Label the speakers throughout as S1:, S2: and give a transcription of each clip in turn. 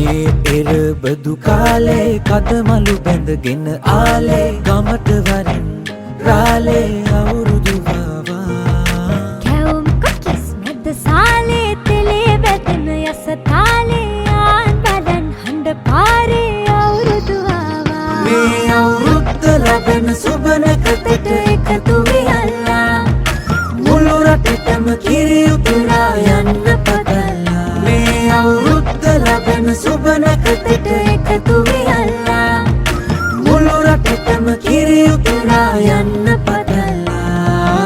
S1: එරබදු කාලේ කදමලු බැඳගෙන ආලේ ගමට වරින් රාලේ අවුරුදු වවා
S2: කැවුම් කොකිස් මැද සාලේ තෙලේ වැටෙන යස තාලේ ආන් බලන් හඬ පාරේ අවුරුදු වවා
S1: මේ අවුරුද්ද ලැබෙන සුබනකතට එකතු වෙලා මුළු රටටම කිරි උතුරා යන්න පතලා මේ අවුරුද්ද ලැබෙන සුබනකතට එකතු වෙලා මුළු රටටම කිරි උතුරා යන්න පතලා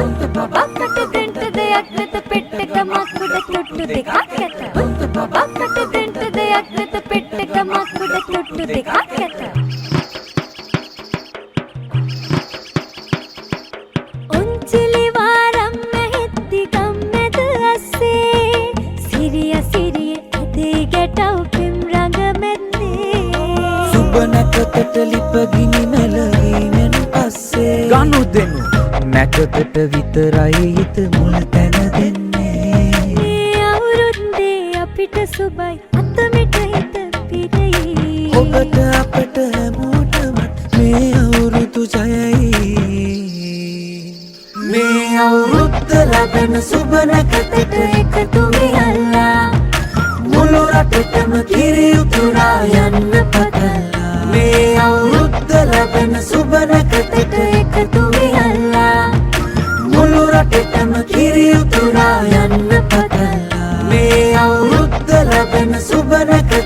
S2: උන්ට බබකට දෙන්න දෙයක් නැත පෙට්ටක මක්කුඩ තුට්ටු දෙකක් ඇත උන්ට බබකට දෙන්න දෙයක් නැත පෙට්ටක මක්කුඩ තුට්ටු දෙකක් ඇත උන්චිලි වාරම් මෙහෙත්ති ගම්මැද අස්සේ සිරිය සිරිය ඇදේ ගැටව් පිම් රඟ මැද්දේ
S1: සුබනකතට ලිපගිනි මැලවීමෙන් පස්සේ ගනු දෙනු නැකතට විතරයි හිත මුල තැන දෙන්නේ
S2: මේ අවුරුද්දේ අපිට සුබයි අතමිට හිත පිරෙයි
S1: ඔබට අපට හැමෝටම මේ අවුරුදු ජයයි මේ අවුරුද්ද ලැබෙන සුබනකතට එකතු වෙලා මුළු රටටම කිරි උතුරා යන්න පතලා මේ අවුරුද්ද ලැබෙන සුබනකතට එකතු වෙලා මුළු රටටම කිරි උතුරා යන්න පතලා මේ අවුරුද්ද ලැබෙන සුබනකතට